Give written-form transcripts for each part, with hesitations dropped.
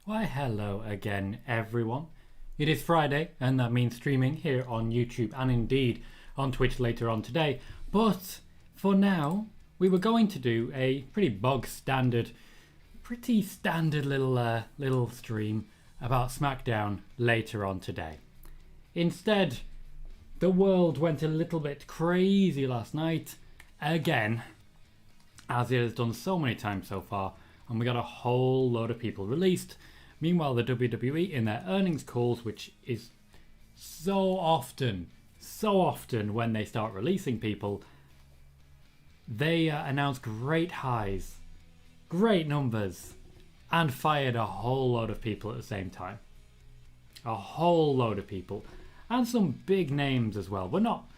Why hello again everyone. It is Friday and that means streaming here on YouTube and indeed on Twitch later on today. But for now we were going to do a pretty standard little stream about Smackdown later on today. Instead, the world went a little bit crazy last night again, as it has done so many times so far, and we got a whole load of people released. Meanwhile, the WWE in their earnings calls, which is so often when they start releasing people, they announce great highs, great numbers, and fired a whole load of people at the same time. A whole load of people, and some big names as well. We're not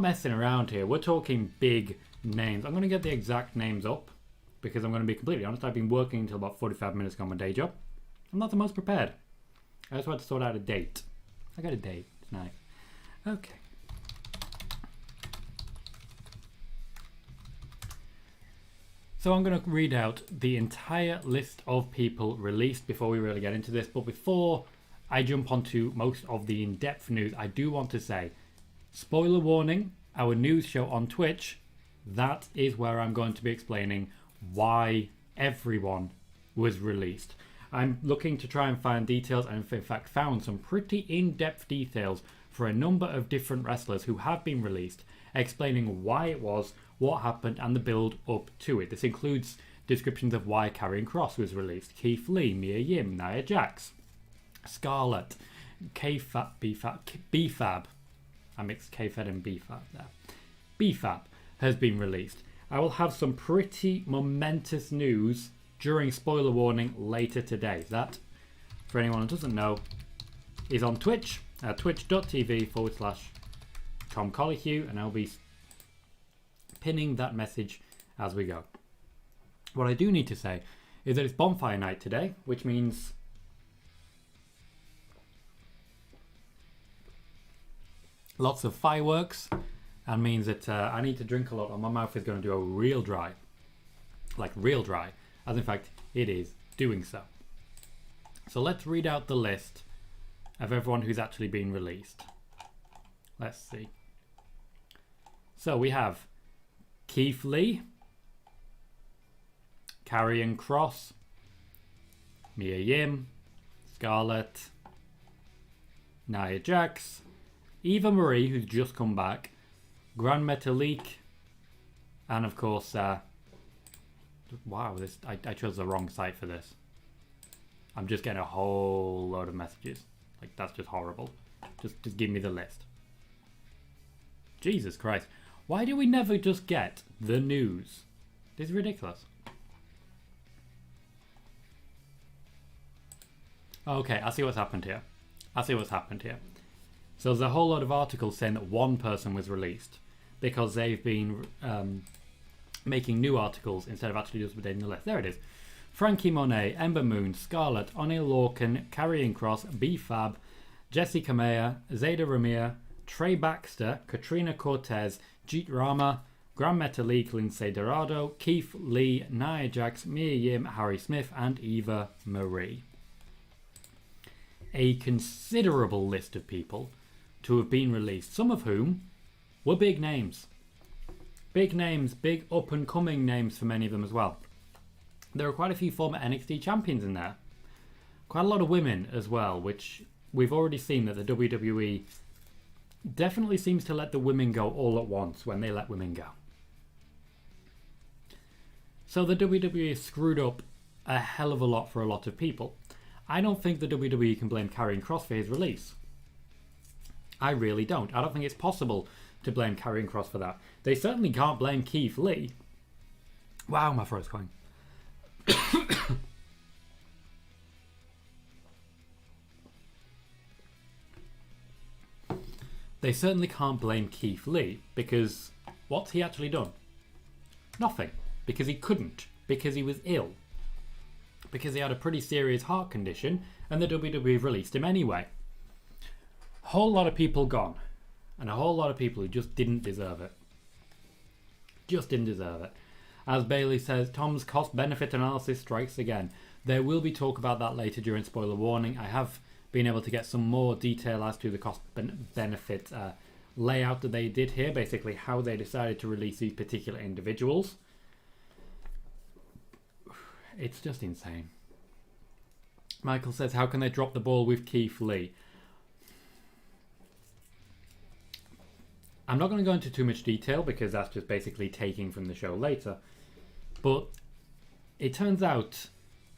messing around here. We're talking big names. I'm going to get the exact names up because I'm going to be completely honest. I've been working until about 45 minutes ago on my day job. I'm not the most prepared. I just had to sort out a date. I got a date. It's nice. Okay. So I'm going to read out the entire list of people released before we really get into this. But before I jump onto most of the in-depth news, I do want to say, spoiler warning, our news show on Twitch, that is where I'm going to be explaining why everyone was released. I'm looking to try and find details, and in fact found some pretty in-depth details for a number of different wrestlers who have been released, explaining why it was, what happened, and the build up to it. This includes descriptions of why Karrion Kross was released, Keith Lee, Mia Yim, Nia Jax, Scarlett, B-Fab. I mixed K-Fed and B-Fab there. B-Fab has been released. I will have some pretty momentous news during spoiler warning later today. That, for anyone who doesn't know, is on Twitch at twitch.tv/Tom Colohue, and I'll be pinning that message as we go. What I do need to say is that it's bonfire night today, which means lots of fireworks, and means that I need to drink a lot, or my mouth is going to do a real dry. Like real dry. As in fact, it is doing so. So let's read out the list of everyone who's actually been released. Let's see. So we have Keith Lee, Karrion Kross, Mia Yim, Scarlett, Nia Jax, Eva Marie, who's just come back, Gran Metalik, and of course, wow, I chose the wrong site for this. I'm just getting a whole load of messages. Like, that's just horrible. Just give me the list. Jesus Christ. Why do we never just get the news? This is ridiculous. Okay, I see what's happened here. So there's a whole lot of articles saying that one person was released because they've been making new articles instead of actually just updating the list. There it is. Frankie Monet, Ember Moon, Scarlett, O'Neil Lorcan, Karrion Kross, B-Fab, Jesse Kamea, Zayda Ramir, Trey Baxter, Katrina Cortez, Jeet Rama, Gran Metalik, Lindsay Dorado, Keith Lee, Nia Jax, Mia Yim, Harry Smith, and Eva Marie. A considerable list of people to have been released, some of whom were big names. Big names, big up-and-coming names for many of them as well. There are quite a few former NXT champions in there. Quite a lot of women as well, which we've already seen that the WWE definitely seems to let the women go all at once when they let women go. So the WWE screwed up a hell of a lot for a lot of people. I don't think the WWE can blame Karrion Kross for his release. I really don't. I don't think it's possible to blame Karrion Kross for that. They certainly can't blame Keith Lee. Wow, my throat's going. They certainly can't blame Keith Lee because what's he actually done? Nothing. Because he couldn't. Because he was ill. Because he had a pretty serious heart condition and the WWE released him anyway. A whole lot of people gone. And a whole lot of people who just didn't deserve it. Just didn't deserve it. As Bailey says, Tom's cost-benefit analysis strikes again. There will be talk about that later during spoiler warning. I have been able to get some more detail as to the cost benefit layout that they did here, basically how they decided to release these particular individuals. It's just insane. Michael says, how can they drop the ball with Keith Lee? I'm not going to go into too much detail because that's just basically taking from the show later. But it turns out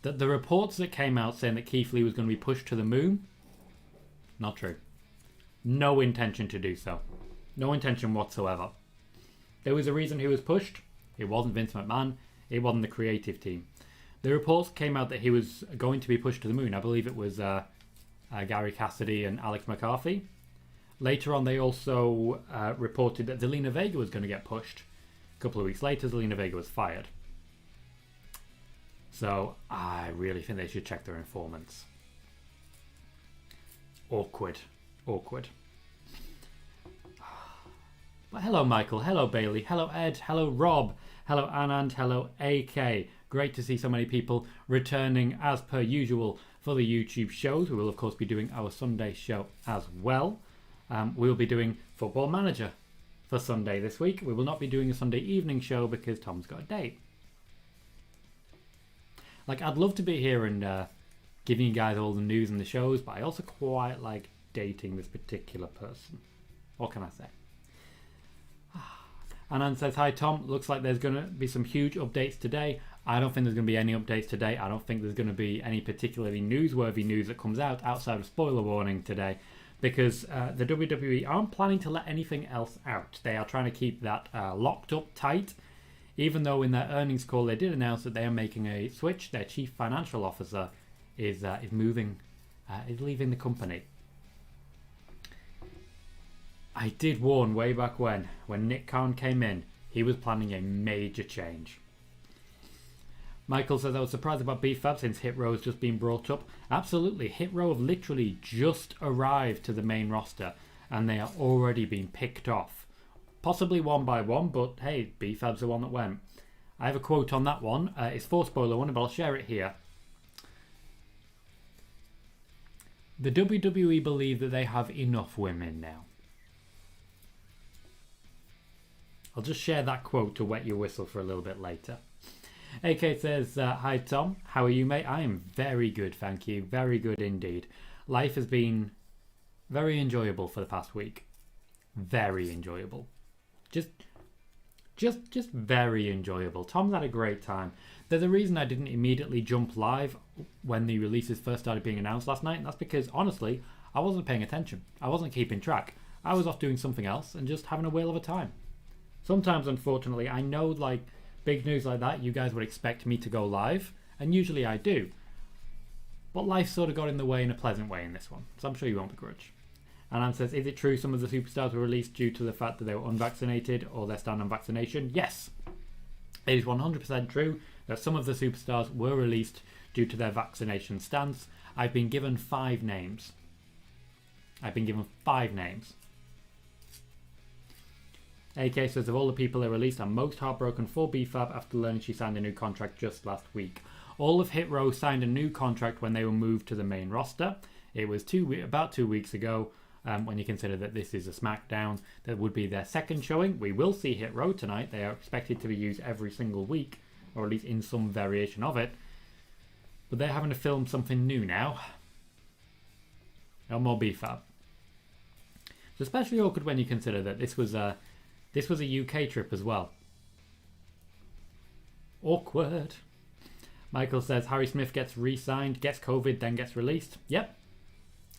that the reports that came out saying that Keith Lee was going to be pushed to the moon, not true. No intention to do so. No intention whatsoever. There was a reason he was pushed. It wasn't Vince McMahon. It wasn't the creative team. The reports came out that he was going to be pushed to the moon. I believe it was Gary Cassidy and Alex McCarthy. Later on, they also reported that Zelina Vega was going to get pushed. A couple of weeks later, Zelina Vega was fired. So I really think they should check their informants. Awkward. But hello, Michael. Hello, Bailey. Hello, Ed. Hello, Rob. Hello, Anand. Hello, AK. Great to see so many people returning as per usual for the YouTube shows. We will, of course, be doing our Sunday show as well. We will be doing Football Manager for Sunday this week. We will not be doing a Sunday evening show because Tom's got a date. Like, I'd love to be here and giving you guys all the news and the shows, but I also quite like dating this particular person. What can I say? Anand says, hi Tom, looks like there's going to be some huge updates today. I don't think there's going to be any updates today. I don't think there's going to be any particularly newsworthy news that comes out outside of spoiler warning today, because the WWE aren't planning to let anything else out. They are trying to keep that locked up tight, even though in their earnings call they did announce that they are making a switch. Their chief financial officer is moving, is leaving the company. I did warn way back when Nick Khan came in, he was planning a major change. Michael says, I was surprised about BFAB since Hit Row has just been brought up. Absolutely, Hit Row have literally just arrived to the main roster and they are already being picked off. Possibly one by one, but hey, BFAB's the one that went. I have a quote on that one. It's for spoiler one, but I'll share it here. The WWE believe that they have enough women now. I'll just share that quote to wet your whistle for a little bit later. AK says, hi Tom, how are you mate? I am very good, thank you. Very good indeed. Life has been very enjoyable for the past week. Very enjoyable. Just very enjoyable. Tom's had a great time. There's a reason I didn't immediately jump live when the releases first started being announced last night, and that's because, honestly, I wasn't paying attention. I wasn't keeping track. I was off doing something else and just having a whale of a time. Sometimes, unfortunately, I know, like, big news like that, you guys would expect me to go live, and usually I do. But life sort of got in the way in a pleasant way in this one, so I'm sure you won't begrudge. Anan says, is it true some of the superstars were released due to the fact that they were unvaccinated or their stand on vaccination? Yes. It is 100% true that some of the superstars were released due to their vaccination stance. I've been given 5 names. AK says, of all the people they released, I'm most heartbroken for BFAB after learning she signed a new contract just last week. All of Hit Row signed a new contract when they were moved to the main roster. It was about 2 weeks ago. When you consider that this is a Smackdown, that would be their second showing. We will see Hit Row tonight. They are expected to be used every single week, or at least in some variation of it. But they're having to film something new now. No more BFAB. It's especially awkward when you consider that this was a UK trip as well. Awkward. Michael says, Harry Smith gets re-signed, gets COVID, then gets released. Yep,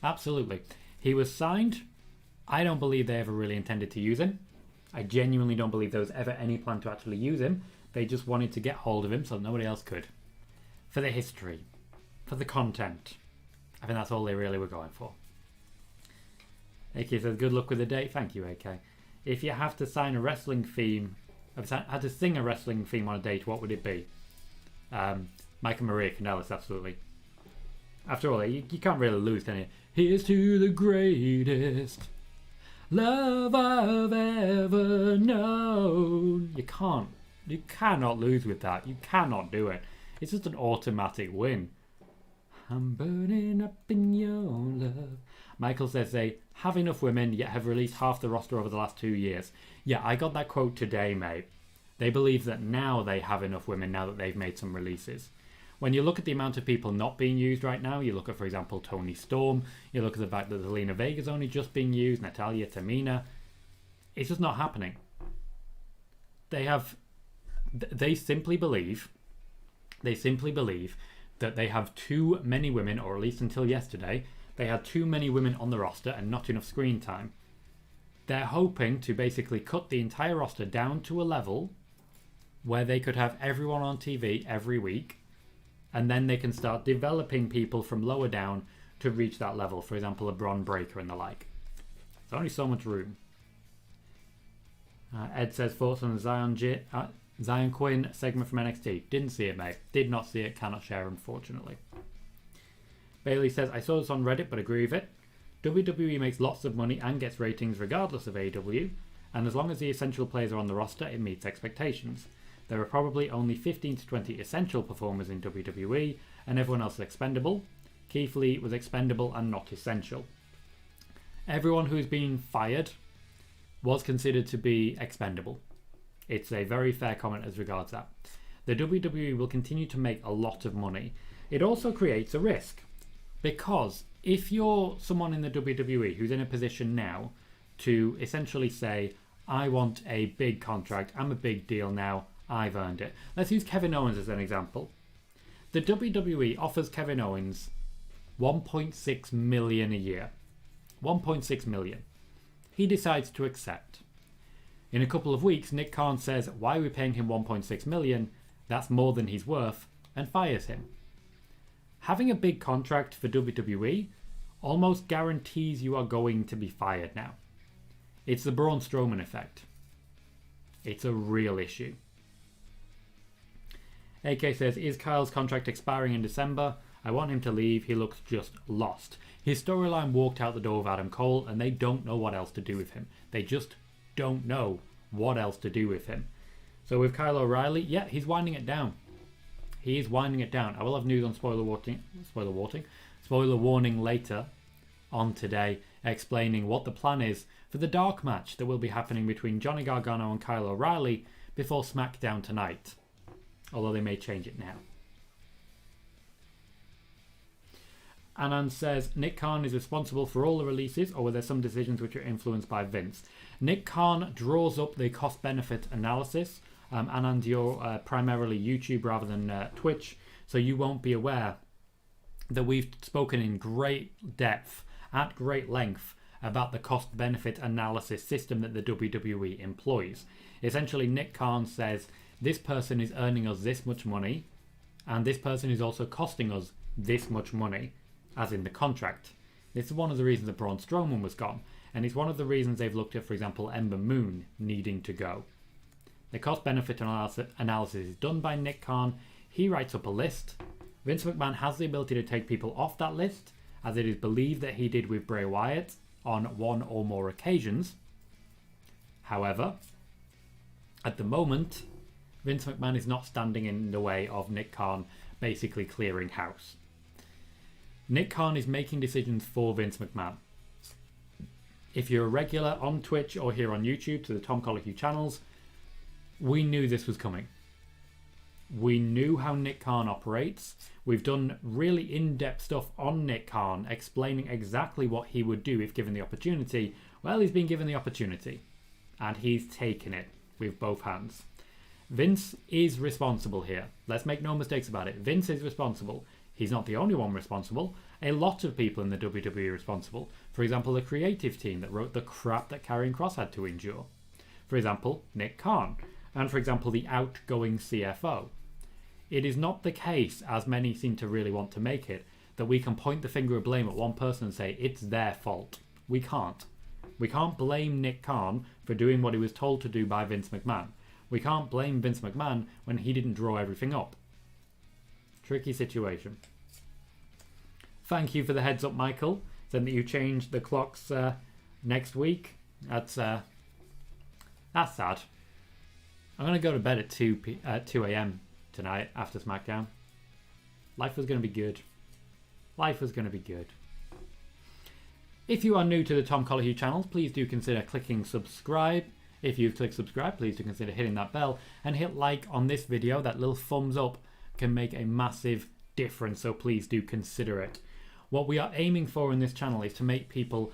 absolutely. He was signed. I don't believe they ever really intended to use him. I genuinely don't believe there was ever any plan to actually use him. They just wanted to get hold of him so nobody else could. For the history. For the content. I think that's all they really were going for. AK says, good luck with the date. Thank you, AK. If you have to sign a wrestling theme, had to sing a wrestling theme on a date, what would it be? Mike and Maria Kanellis, absolutely. After all, you can't really lose, can you? Here's to the greatest love I've ever known. You cannot lose with that. You cannot do it. It's just an automatic win. I'm burning up in your love. Michael says they have enough women, yet have released half the roster over the last 2 years. Yeah, I got that quote today, mate. They believe that now they have enough women now that they've made some releases. When you look at the amount of people not being used right now, you look at, for example, Toni Storm, you look at the fact that Zelina Vega's only just being used, Natalia, Tamina, it's just not happening. They simply believe that they have too many women, or at least until yesterday, they had too many women on the roster and not enough screen time. They're hoping to basically cut the entire roster down to a level where they could have everyone on TV every week, and then they can start developing people from lower down to reach that level. For example, a Bron Breakker and the like. There's only so much room. Ed says thoughts on the Zion Quinn segment from NXT. Didn't see it, mate. Did not see it. Cannot share, unfortunately. Bailey says, I saw this on Reddit, but agree with it. WWE makes lots of money and gets ratings regardless of AEW, and as long as the essential players are on the roster, it meets expectations. There are probably only 15 to 20 essential performers in WWE, and everyone else is expendable. Keith Lee was expendable and not essential. Everyone who is being fired was considered to be expendable. It's a very fair comment as regards that. The WWE will continue to make a lot of money. It also creates a risk, because if you're someone in the WWE who's in a position now to essentially say, I want a big contract, I'm a big deal now, I've earned it. Let's use Kevin Owens as an example. The WWE offers Kevin Owens 1.6 million a year. 1.6 million. He decides to accept. In a couple of weeks, Nick Khan says, why are we paying him 1.6 million? That's more than he's worth, and fires him. Having a big contract for WWE almost guarantees you are going to be fired now. It's the Braun Strowman effect. It's a real issue. AK says, is Kyle's contract expiring in December? I want him to leave. He looks just lost. His storyline walked out the door with Adam Cole, and they don't know what else to do with him. They just don't know what else to do with him. So with Kyle O'Reilly, yeah, he's winding it down. He is winding it down. I will have news on spoiler warning later on today, explaining what the plan is for the dark match that will be happening between Johnny Gargano and Kyle O'Reilly before SmackDown tonight. Although they may change it now. Anand says, Nick Khan is responsible for all the releases, or were there some decisions which are influenced by Vince? Nick Khan draws up the cost-benefit analysis. Anand, you're primarily YouTube rather than Twitch, so you won't be aware that we've spoken in great depth, at great length, about the cost-benefit analysis system that the WWE employs. Essentially, Nick Khan says, this person is earning us this much money, and this person is also costing us this much money, as in the contract. This is one of the reasons that Braun Strowman was gone, and it's one of the reasons they've looked at, for example, Ember Moon needing to go. The cost-benefit analysis is done by Nick Khan. He writes up a list. Vince McMahon has the ability to take people off that list, as it is believed that he did with Bray Wyatt on one or more occasions. However, at the moment, Vince McMahon is not standing in the way of Nick Khan basically clearing house. Nick Khan is making decisions for Vince McMahon. If you're a regular on Twitch or here on YouTube to the Tom Colohue channels, we knew this was coming. We knew how Nick Khan operates. We've done really in-depth stuff on Nick Khan, explaining exactly what he would do if given the opportunity. Well, he's been given the opportunity, and he's taken it with both hands. Vince is responsible here. Let's make no mistakes about it. Vince is responsible. He's not the only one responsible. A lot of people in the WWE are responsible. For example, the creative team that wrote the crap that Karrion Kross had to endure. For example, Nick Khan. And for example, the outgoing CFO. It is not the case, as many seem to really want to make it, that we can point the finger of blame at one person and say it's their fault. We can't. We can't blame Nick Khan for doing what he was told to do by Vince McMahon. We can't blame Vince McMahon when he didn't draw everything up. Tricky situation. Thank you for the heads up, Michael. Saying that you changed the clocks next week. That's sad. I'm going to go to bed at 2 a.m. tonight after SmackDown. Life was going to be good. Life is going to be good. If you are new to the Tom Colohue channel, please do consider clicking subscribe. If you've clicked subscribe, please do consider hitting that bell and hit like on this video. That little thumbs up can make a massive difference, so please do consider it. What we are aiming for in this channel is to make people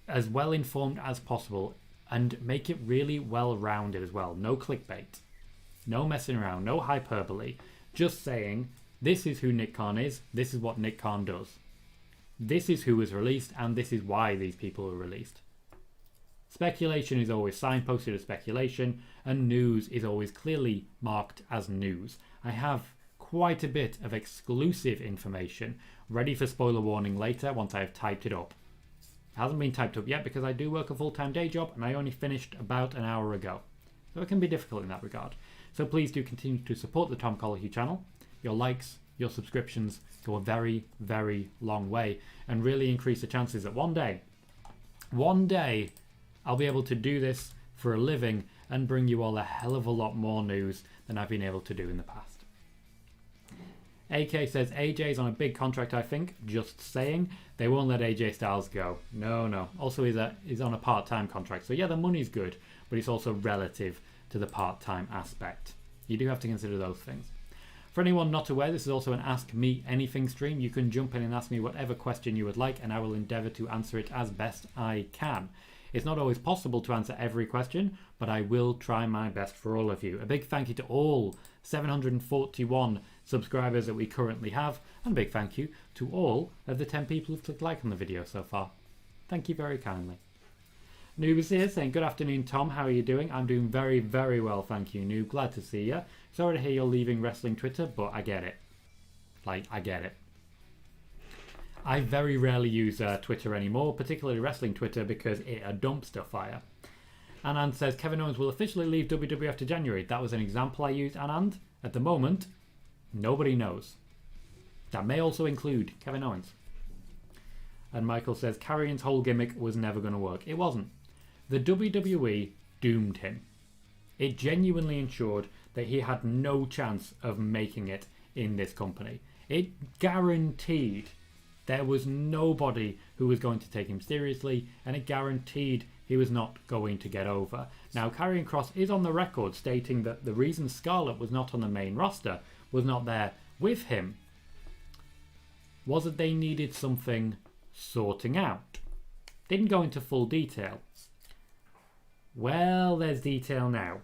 as well informed as possible and make it really well rounded as well. No clickbait, no messing around, no hyperbole, just saying this is who Nick Khan is, this is what Nick Khan does. This is who was released and this is why these people were released. Speculation is always signposted as speculation and news is always clearly marked as news. I have quite a bit of exclusive information ready for spoiler warning later once I have typed it up. It hasn't been typed up yet because I do work a full-time day job and I only finished about an hour ago. So it can be difficult in that regard. So please do continue to support the Tom Colohue channel. Your likes, your subscriptions go a very, very long way and really increase the chances that one day I'll be able to do this for a living and bring you all a hell of a lot more news than I've been able to do in the past. AK says AJ's on a big contract, I think. Just saying. They won't let AJ Styles go. No. Also, he's on a part-time contract. So yeah, the money's good, but it's also relative to the part-time aspect. You do have to consider those things. For anyone not aware, this is also an Ask Me Anything stream. You can jump in and ask me whatever question you would like, and I will endeavour to answer it as best I can. It's not always possible to answer every question, but I will try my best for all of you. A big thank you to all 741 subscribers that we currently have, and a big thank you to all of the 10 people who've clicked like on the video so far. Thank you very kindly. Noob is here saying, good afternoon Tom, how are you doing? I'm doing very, very well, thank you Noob, glad to see you. Sorry to hear you're leaving wrestling Twitter, but I get it. I get it. I very rarely use Twitter anymore, particularly wrestling Twitter, because it's a dumpster fire. Anand says, Kevin Owens will officially leave WWE after January. That was an example I used, Anand. At the moment, nobody knows. That may also include Kevin Owens. And Michael says, Karrion's whole gimmick was never going to work. It wasn't. The WWE doomed him. It genuinely ensured that he had no chance of making it in this company. It guaranteed there was nobody who was going to take him seriously, and it guaranteed he was not going to get over. Now, Karrion Kross is on the record stating that the reason Scarlett was not on the main roster, was not there with him, was that they needed something sorting out. Didn't go into full detail. Well, there's detail now.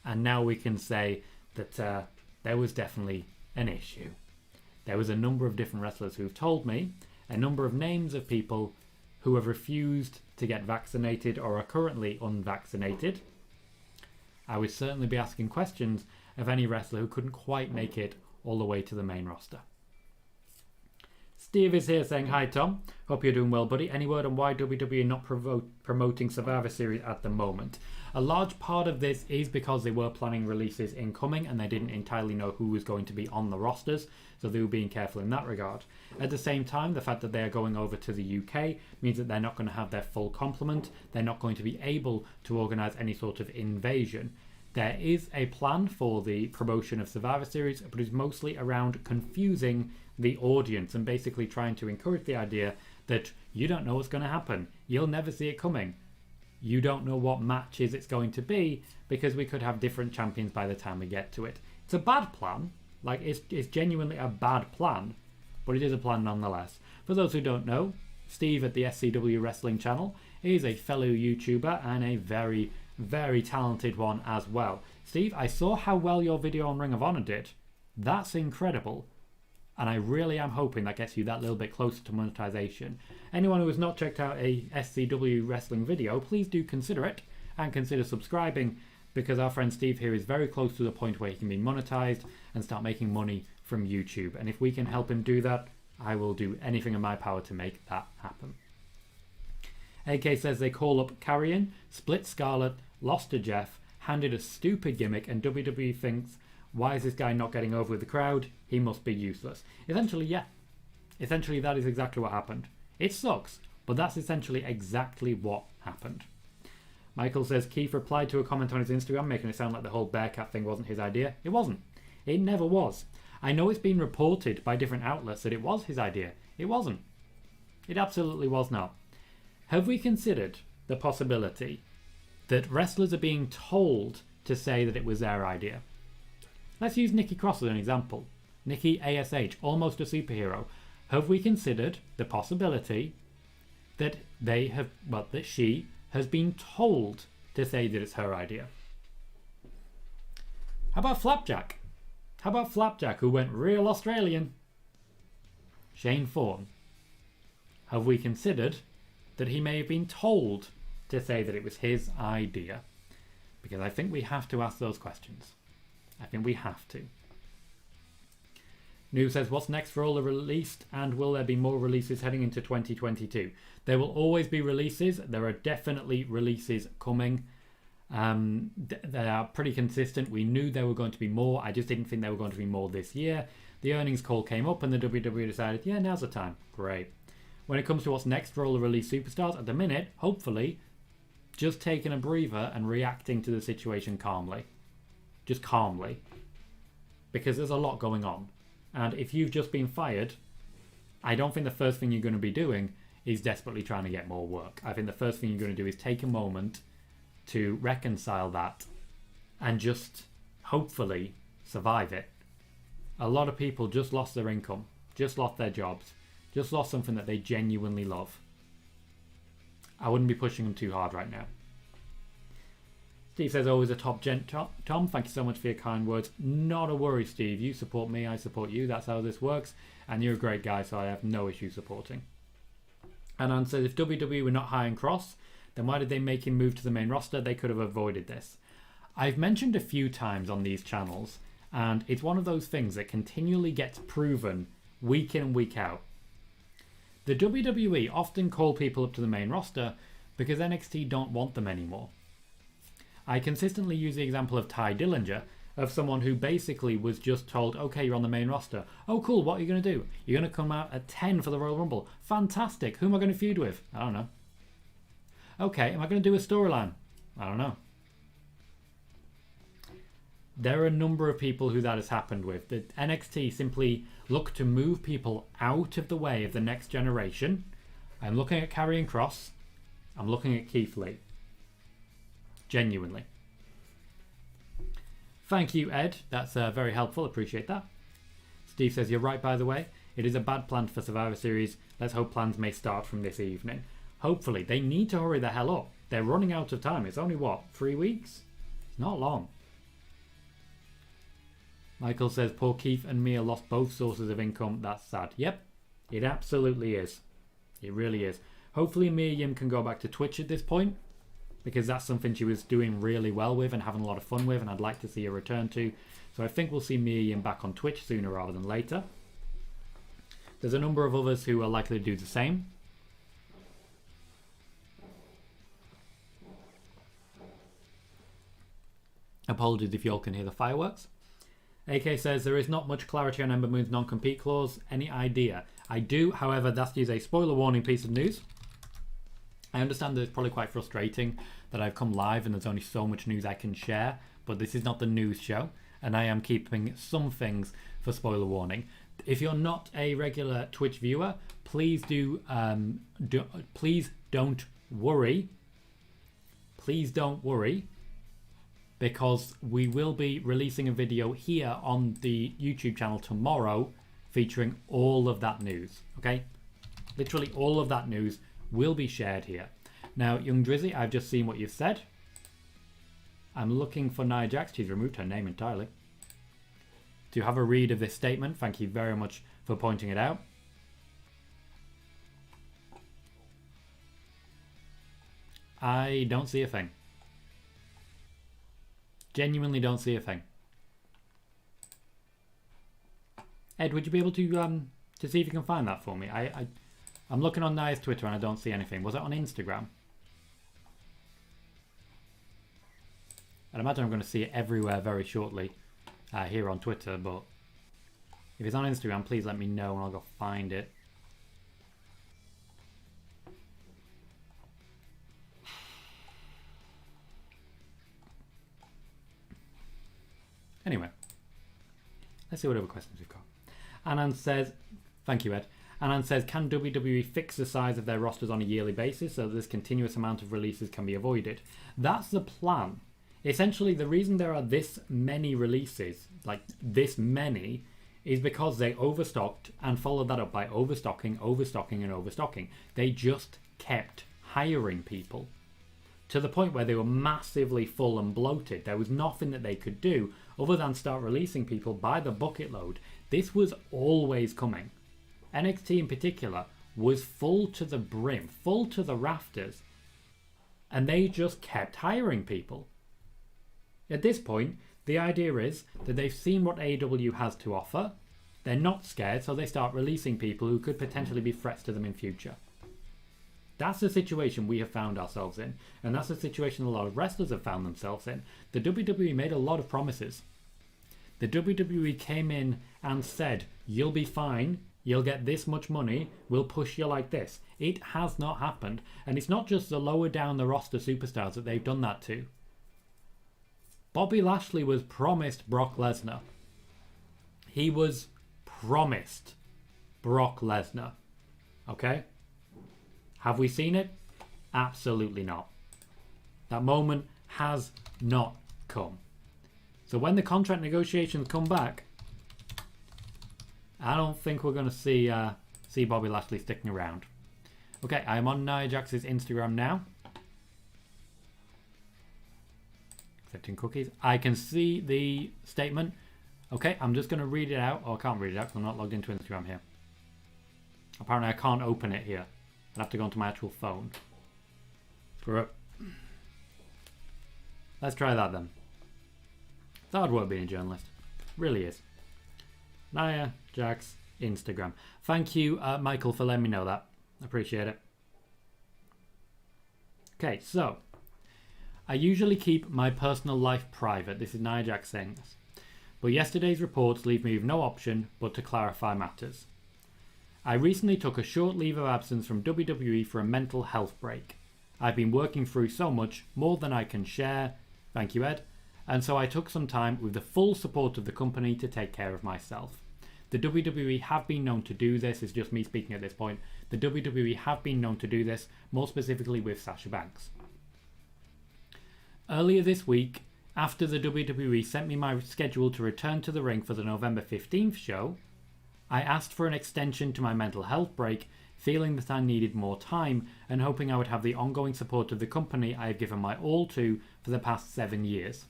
And now we can say that there was definitely an issue. There was a number of different wrestlers who've told me a number of names of people who have refused to get vaccinated or are currently unvaccinated. I would certainly be asking questions of any wrestler who couldn't quite make it all the way to the main roster. Steve is here saying, hi Tom, hope you're doing well buddy. Any word on why WWE are not promoting Survivor Series at the moment? A large part of this is because they were planning releases incoming and they didn't entirely know who was going to be on the rosters, so they were being careful in that regard. At the same time, the fact that they are going over to the UK means that they're not going to have their full complement. They're not going to be able to organise any sort of invasion. There is a plan for the promotion of Survivor Series, but it's mostly around confusing the audience and basically trying to encourage the idea that you don't know what's going to happen. You'll never see it coming. You don't know what matches it's going to be because we could have different champions by the time we get to it. It's a bad plan. Like, it's genuinely a bad plan, but it is a plan nonetheless. For those who don't know, Steve at the SCW Wrestling channel is a fellow YouTuber and a very, very talented one as well. Steve, I saw how well your video on Ring of Honor did. That's incredible. And I really am hoping that gets you that little bit closer to monetization. Anyone who has not checked out a SCW Wrestling video, please do consider it and consider subscribing, because our friend Steve here is very close to the point where he can be monetized and start making money from YouTube. And if we can help him do that, I will do anything in my power to make that happen. AK says they call up Karrion, split Scarlett, lost to Jeff, handed a stupid gimmick, and WWE thinks, why is this guy not getting over with the crowd? He must be useless. Essentially, yeah. Essentially, that is exactly what happened. It sucks, but that's essentially exactly what happened. Michael says Keith replied to a comment on his Instagram making it sound like the whole Bearcat thing wasn't his idea. It wasn't. It never was. I know it's been reported by different outlets that it was his idea. It wasn't. It absolutely was not. Have we considered the possibility that wrestlers are being told to say that it was their idea? Let's use Nikki Cross as an example. Nikki ASH, almost a superhero. Have we considered the possibility that that she has been told to say that it's her idea? How about Flapjack? How about Flapjack, who went real Australian? Shane Thorne. Have we considered that he may have been told to say that it was his idea? Because I think we have to ask those questions. I think we have to. New says, what's next for all the released, and will there be more releases heading into 2022? There will always be releases. There are definitely releases coming. They are pretty consistent. We knew there were going to be more. I just didn't think there were going to be more this year. The earnings call came up and the WWE decided, yeah, now's the time. Great. When it comes to what's next for all the released superstars, at the minute, hopefully, just taking a breather and reacting to the situation calmly. Just calmly. Because there's a lot going on. And if you've just been fired, I don't think the first thing you're going to be doing is desperately trying to get more work. I think the first thing you're going to do is take a moment to reconcile that and just hopefully survive it. A lot of people just lost their income, just lost their jobs, just lost something that they genuinely love. I wouldn't be pushing them too hard right now. Steve says, always a top gent. Tom, thank you so much for your kind words. Not a worry, Steve. You support me, I support you. That's how this works. And you're a great guy, so I have no issue supporting. Anan says, if WWE were not hiring Cross, then why did they make him move to the main roster? They could have avoided this. I've mentioned a few times on these channels, and it's one of those things that continually gets proven week in and week out. The WWE often call people up to the main roster because NXT don't want them anymore. I consistently use the example of Ty Dillinger, of someone who basically was just told, okay, you're on the main roster. Oh, cool, what are you going to do? You're going to come out at 10 for the Royal Rumble. Fantastic. Who am I going to feud with? I don't know. Okay, am I going to do a storyline? I don't know. There are a number of people who that has happened with. The NXT simply look to move people out of the way of the next generation. I'm looking at Karrion Kross. I'm looking at Keith Lee. Genuinely. Thank you, Ed. That's very helpful. Appreciate that. Steve says, you're right, by the way. It is a bad plan for Survivor Series. Let's hope plans may start from this evening. Hopefully. They need to hurry the hell up. They're running out of time. It's only, 3 weeks? It's not long. Michael says, poor Keith and Mia lost both sources of income. That's sad. Yep, it absolutely is. It really is. Hopefully Mia Yim can go back to Twitch at this point, because that's something she was doing really well with and having a lot of fun with, and I'd like to see her return to. So I think we'll see Mia Yim back on Twitch sooner rather than later. There's a number of others who are likely to do the same. Apologies if you all can hear the fireworks. AK says, there is not much clarity on Ember Moon's non-compete clause. Any idea? I do, however, that is a spoiler warning piece of news. I understand that it's probably quite frustrating that I've come live and there's only so much news I can share, but this is not the news show, and I am keeping some things for spoiler warning. If you're not a regular Twitch viewer, please please don't worry. Please don't worry, because we will be releasing a video here on the YouTube channel tomorrow featuring all of that news, okay? Literally all of that news will be shared here. Now, Young Drizzy, I've just seen what you've said. I'm looking for Nia Jax. She's removed her name entirely. To have a read of this statement, thank you very much for pointing it out. I don't see a thing. Genuinely don't see a thing. Ed, would you be able to see if you can find that for me? I'm looking on Nia's Twitter and I don't see anything. Was it on Instagram? I'd imagine I'm going to see it everywhere very shortly here on Twitter, but if it's on Instagram, please let me know and I'll go find it. Anyway, Let's see what other questions we've got. Anan says, thank you, Ed. Anan says, can WWE fix the size of their rosters on a yearly basis so that this continuous amount of releases can be avoided? That's the plan. Essentially, the reason there are this many releases, like this many, is because they overstocked and followed that up by overstocking, and overstocking. They just kept hiring people to the point where they were massively full and bloated. There was nothing that they could do other than start releasing people by the bucket load. This was always coming. NXT in particular was full to the brim, full to the rafters, and they just kept hiring people. At this point, the idea is that they've seen what AEW has to offer, they're not scared, so they start releasing people who could potentially be threats to them in future. That's the situation we have found ourselves in, and that's the situation a lot of wrestlers have found themselves in. The WWE made a lot of promises. The WWE came in and said, you'll be fine, you'll get this much money, we'll push you like this. It has not happened, and it's not just the lower down the roster superstars that they've done that to. Bobby Lashley was promised Brock Lesnar. He was promised Brock Lesnar. Okay? Have we seen it? Absolutely not. That moment has not come. So when the contract negotiations come back, I don't think we're going to see Bobby Lashley sticking around. Okay, I'm on Nia Jax's Instagram now. Accepting cookies. I can see the statement. Okay, I'm just going to read it out. Oh, I can't read it out because I'm not logged into Instagram here. Apparently I can't open it here. I'd have to go onto my actual phone. Screw it. Let's try that then. It's hard work being a journalist. Really is. Nia Jax Instagram. Thank you, Michael, for letting me know that. Appreciate it. Okay, so I usually keep my personal life private. This is Nia Jax saying this. But yesterday's reports leave me with no option but to clarify matters. I recently took a short leave of absence from WWE for a mental health break. I've been working through so much, more than I can share. Thank you, Ed. And so I took some time with the full support of the company to take care of myself. The WWE have been known to do this. It's just me speaking at this point. The WWE have been known to do this, more specifically with Sasha Banks. Earlier this week, after the WWE sent me my schedule to return to the ring for the November 15th show, I asked for an extension to my mental health break, feeling that I needed more time and hoping I would have the ongoing support of the company I have given my all to for the past 7 years.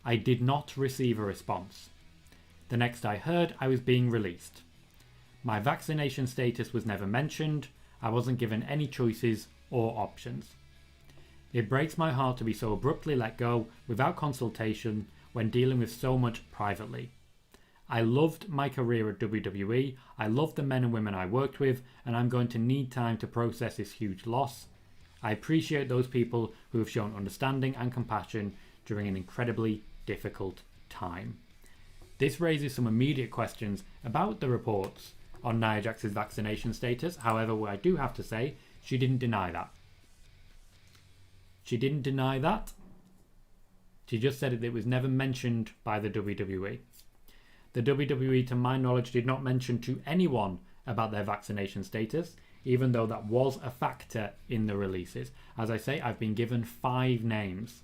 I did not receive a response. The next I heard, I was being released. My vaccination status was never mentioned. I wasn't given any choices or options. It breaks my heart to be so abruptly let go without consultation when dealing with so much privately. I loved my career at WWE, I loved the men and women I worked with, and I'm going to need time to process this huge loss. I appreciate those people who have shown understanding and compassion during an incredibly difficult time. This raises some immediate questions about the reports on Nia Jax's vaccination status. However, what I do have to say, she didn't deny that. She didn't deny that. She just said it was never mentioned by the WWE. The WWE, to my knowledge, did not mention to anyone about their vaccination status, even though that was a factor in the releases. As I say, I've been given 5 names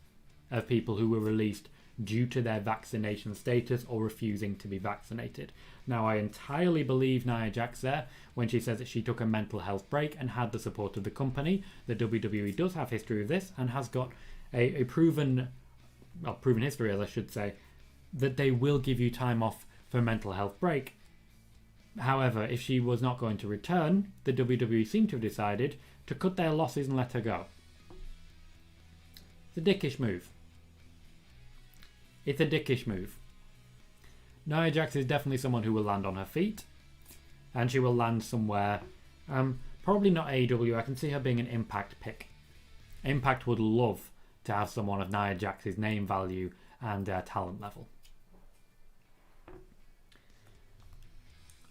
of people who were released due to their vaccination status or refusing to be vaccinated. Now, I entirely believe Nia Jax there when she says that she took a mental health break and had the support of the company. The WWE does have history of this and has got a proven history, as I should say, that they will give you time off for a mental health break. However, if she was not going to return, the WWE seemed to have decided to cut their losses and let her go. It's a dickish move. It's a dickish move. Nia Jax is definitely someone who will land on her feet, and she will land somewhere. Probably not AEW. I can see her being an Impact pick. Impact would love to have someone of Nia Jax's name value and talent level.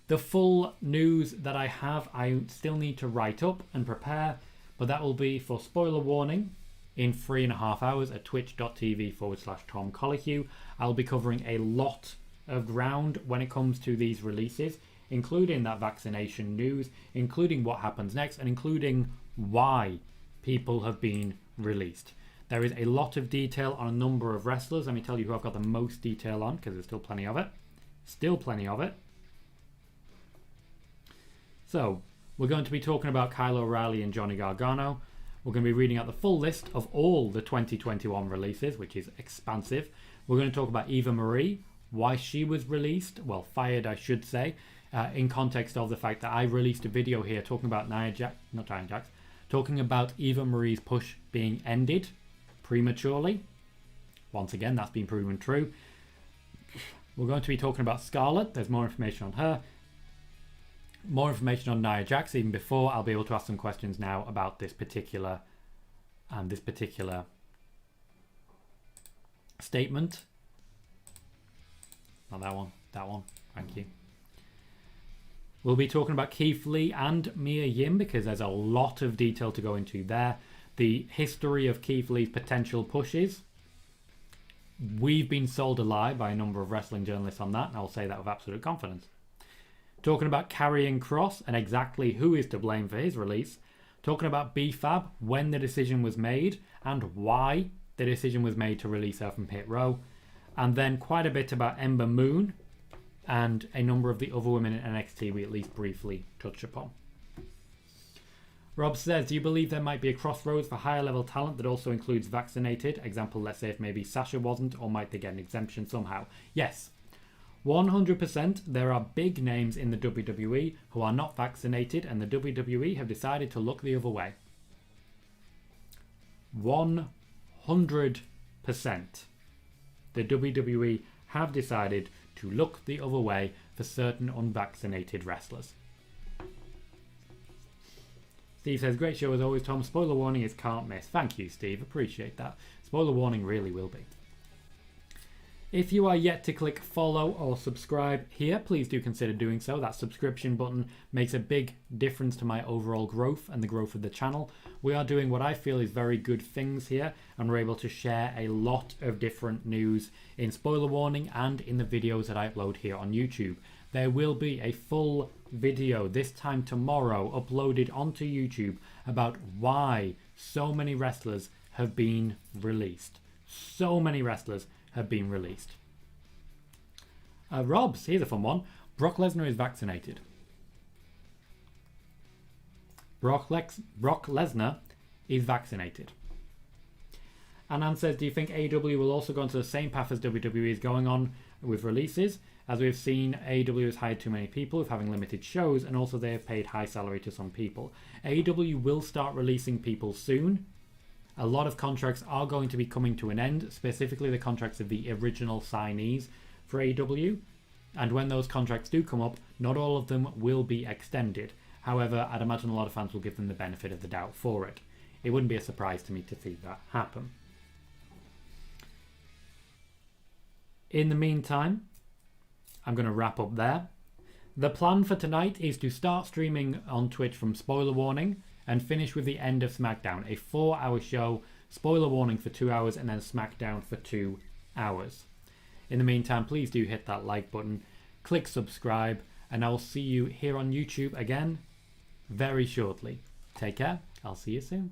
The full news that I have, I still need to write up and prepare, but that will be for spoiler warning in 3.5 hours at twitch.tv/Tom Colohue. I'll be covering a lot of ground when it comes to these releases, including that vaccination news, including what happens next, and including why people have been released. There is a lot of detail on a number of wrestlers. Let me tell you who I've got the most detail on, because there's still plenty of it. Still plenty of it. So, we're going to be talking about Kyle O'Reilly and Johnny Gargano. We're going to be reading out the full list of all the 2021 releases, which is expansive. We're going to talk about Eva Marie, why she was released, well, fired, I should say, in context of the fact that I released a video here talking about talking about Eva Marie's push being ended prematurely. Once again, that's been proven true. We're going to be talking about Scarlett. There's more information on her. More information on Nia Jax. Even before, I'll be able to ask some questions now about this particular statement. Not that one. That one. Thank you. We'll be talking about Keith Lee and Mia Yim because there's a lot of detail to go into there. The history of Keith Lee's potential pushes. We've been sold a lie by a number of wrestling journalists on that, and I'll say that with absolute confidence. Talking about Karrion Kross and exactly who is to blame for his release. Talking about B-Fab, when the decision was made and why the decision was made to release her from Pit Row. And then quite a bit about Ember Moon and a number of the other women in NXT we at least briefly touch upon. Rob says, do you believe there might be a crossroads for higher level talent that also includes vaccinated? Example, let's say if maybe Sasha wasn't, or might they get an exemption somehow? Yes. 100%, there are big names in the WWE who are not vaccinated, and the WWE have decided to look the other way. 100%. The WWE have decided to look the other way for certain unvaccinated wrestlers. Steve says, great show as always, Tom. Spoiler warning is can't miss. Thank you, Steve. Appreciate that. Spoiler warning really will be. If you are yet to click follow or subscribe here, please do consider doing so. That subscription button makes a big difference to my overall growth and the growth of the channel. We are doing what I feel is very good things here, and we're able to share a lot of different news in spoiler warning and in the videos that I upload here on YouTube. There will be a full video this time tomorrow uploaded onto YouTube about why so many wrestlers have been released. So many wrestlers have been released. Rob's, here's a fun one. Brock Lesnar is vaccinated. Brock Lesnar is vaccinated. Anan says, do you think AEW will also go into the same path as WWE is going on with releases? As we've seen, AEW has hired too many people with having limited shows, and also they have paid high salary to some people. AEW will start releasing people soon. A lot of contracts are going to be coming to an end, specifically the contracts of the original signees for AEW. And when those contracts do come up, not all of them will be extended. However, I'd imagine a lot of fans will give them the benefit of the doubt for it. It wouldn't be a surprise to me to see that happen. In the meantime, I'm going to wrap up there. The plan for tonight is to start streaming on Twitch from Spoiler Warning and finish with the end of SmackDown, a 4-hour show, Spoiler Warning for 2 hours, and then SmackDown for 2 hours. In the meantime, please do hit that like button, click subscribe, and I'll see you here on YouTube again very shortly. Take care. I'll see you soon.